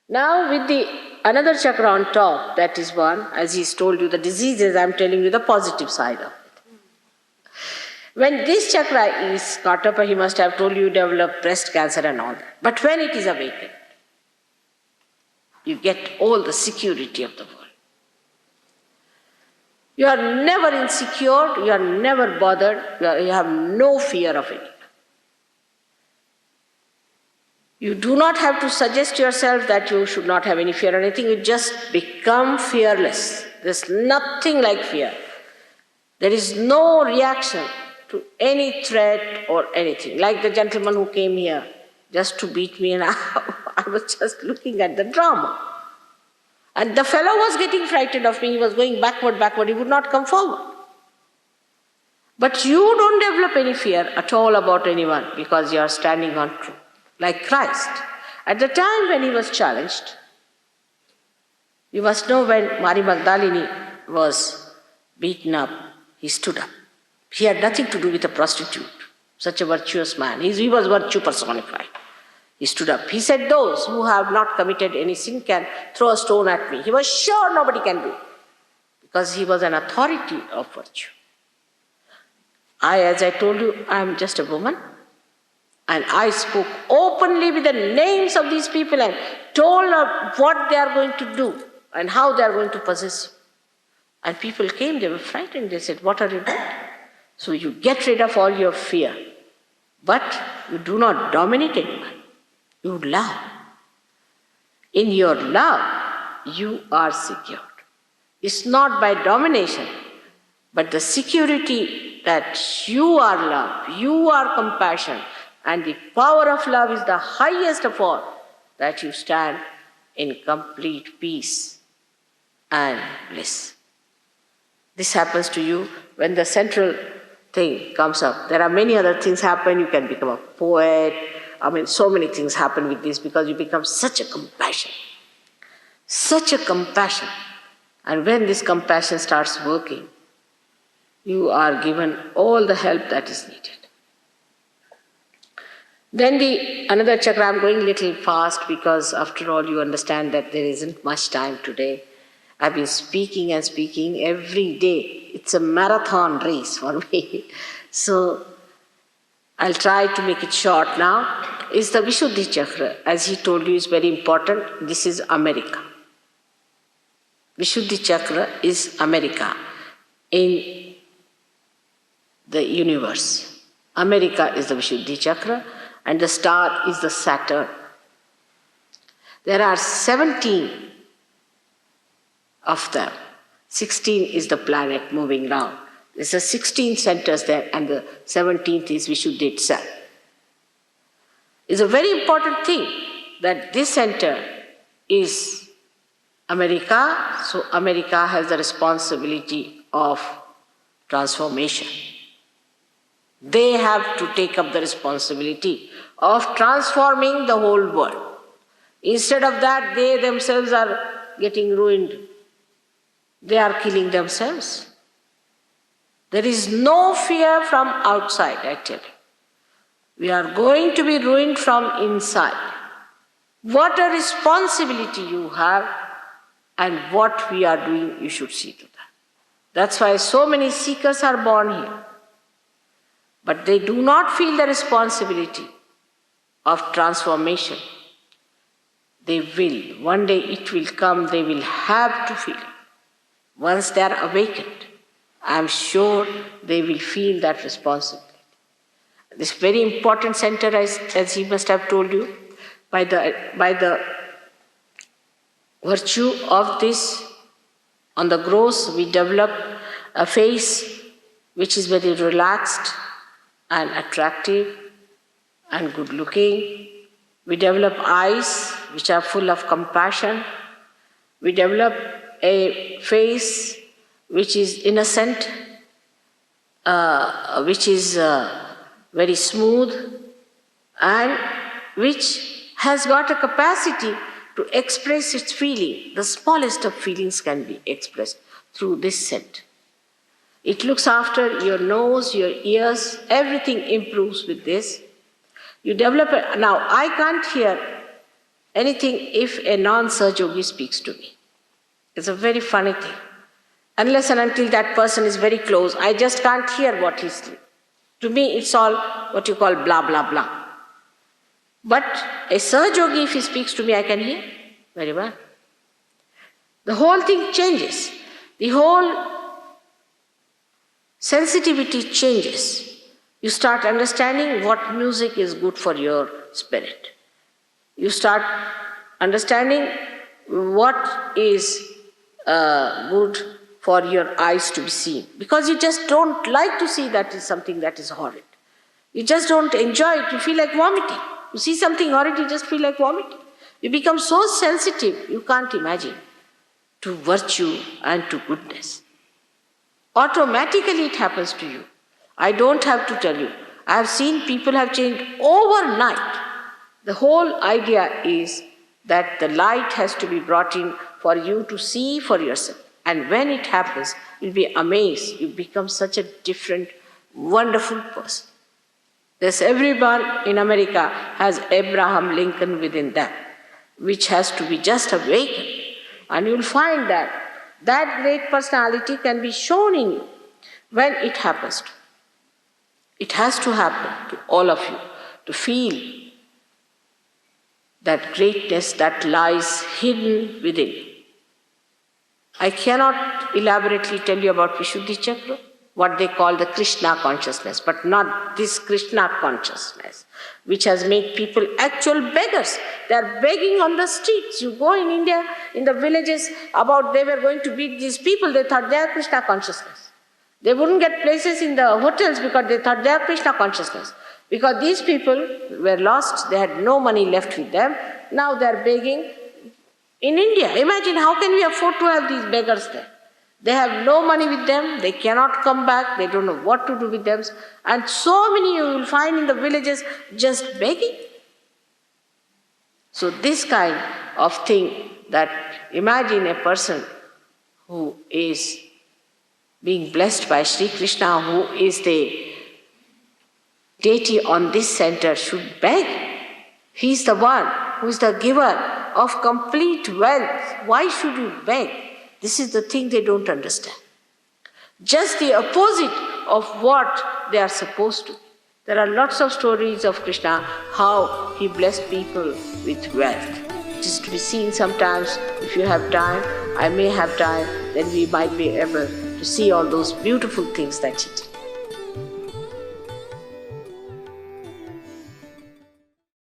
Now with the another chakra on top, that is one, as he's told you the diseases, I'm telling you the positive side of it. When this chakra is caught up, he must have told you develop breast cancer and all that. But when it is awakened, you get all the security of the world. You are never insecure, you are never bothered, you have no fear of anything. You do not have to suggest yourself that you should not have any fear or anything, you just become fearless. There's nothing like fear. There is no reaction to any threat or anything. Like the gentleman who came here just to beat me, and I was just looking at the drama. And the fellow was getting frightened of me, he was going backward, he would not come forward. But you don't develop any fear at all about anyone because you are standing on truth. Like Christ. At the time when he was challenged, you must know when Mary Magdalene was beaten up, he stood up. He had nothing to do with a prostitute, such a virtuous man. He was virtue personified. He stood up. He said, those who have not committed any sin can throw a stone at me. He was sure nobody can do it because he was an authority of virtue. As I told you, I am just a woman. And I spoke openly with the names of these people and told them what they are going to do and how they are going to possess you. And people came, they were frightened. They said, what are you doing? So you get rid of all your fear. But you do not dominate anyone. You love. In your love, you are secured. It's not by domination, but the security that you are love, you are compassion, and the power of love is the highest of all, that you stand in complete peace and bliss. This happens to you when the central thing comes up. There are many other things happen. You can become a poet. So many things happen with this because you become such a compassion. Such a compassion. And when this compassion starts working, you are given all the help that is needed. Then another chakra, I'm going a little fast because after all you understand that there isn't much time today. I've been speaking and speaking every day. It's a marathon race for me. So I'll try to make it short now. Is the Vishuddhi chakra, as he told you, is very important. This is America. Vishuddhi chakra is America in the universe. America is the Vishuddhi chakra. And the star is the Saturn. There are 17 of them. 16 is the planet moving round. There's a 16 centers there, and the 17th is Vishuddhi itself. It's a very important thing that this center is America, so America has the responsibility of transformation. They have to take up the responsibility of transforming the whole world. Instead of that, they themselves are getting ruined. They are killing themselves. There is no fear from outside, I tell you. We are going to be ruined from inside. What a responsibility you have, and what we are doing, you should see to that. That's why so many seekers are born here. But they do not feel the responsibility of transformation. They will. One day it will come, they will have to feel it. Once they are awakened, I am sure they will feel that responsibility. This very important center, as he must have told you, by the virtue of this, on the gross, we develop a face which is very relaxed and attractive and good looking. We develop eyes which are full of compassion. We develop a face which is innocent, which is very smooth, and which has got a capacity to express its feeling. The smallest of feelings can be expressed through this scent. It looks after your nose, your ears, everything improves with this. You develop it. Now, I can't hear anything if a non-Saj Yogi speaks to me. It's a very funny thing. Unless and until that person is very close, I just can't hear what he's saying. To me, it's all what you call blah, blah, blah. But a Saj Yogi, if he speaks to me, I can hear very well. The whole thing changes. The whole sensitivity changes. You start understanding what music is good for your spirit. You start understanding what is good for your eyes to be seen. Because you just don't like to see that is something that is horrid. You just don't enjoy it. You feel like vomiting. You see something horrid, you just feel like vomiting. You become so sensitive, you can't imagine, to virtue and to goodness. Automatically it happens to you. I don't have to tell you. I have seen people have changed overnight. The whole idea is that the light has to be brought in for you to see for yourself. And when it happens, you'll be amazed. You become such a different, wonderful person. There's everyone in America has Abraham Lincoln within them, which has to be just awakened. And you'll find that that great personality can be shown in you when it happens to you. It has to happen to all of you to feel that greatness that lies hidden within you. I cannot elaborately tell you about Vishuddhi Chakra, what they call the Krishna consciousness, but not this Krishna consciousness, which has made people actual beggars. They are begging on the streets. You go in India, in the villages, they were going to beat these people, they thought they are Krishna consciousness. They wouldn't get places in the hotels because they thought they are Krishna consciousness. Because these people were lost, they had no money left with them. Now they are begging in India. Imagine how can we afford to have these beggars there? They have no money with them, they cannot come back, they don't know what to do with them. And so many you will find in the villages just begging. So this kind of thing, that imagine a person who is being blessed by Sri Krishna, who is the deity on this center, should beg. He is the one who is the giver of complete wealth. Why should you beg? This is the thing they don't understand. Just the opposite of what they are supposed to. There are lots of stories of Krishna, how he blessed people with wealth. It is to be seen sometimes. If you have time, I may have time, then we might be able to see all those beautiful things that he did.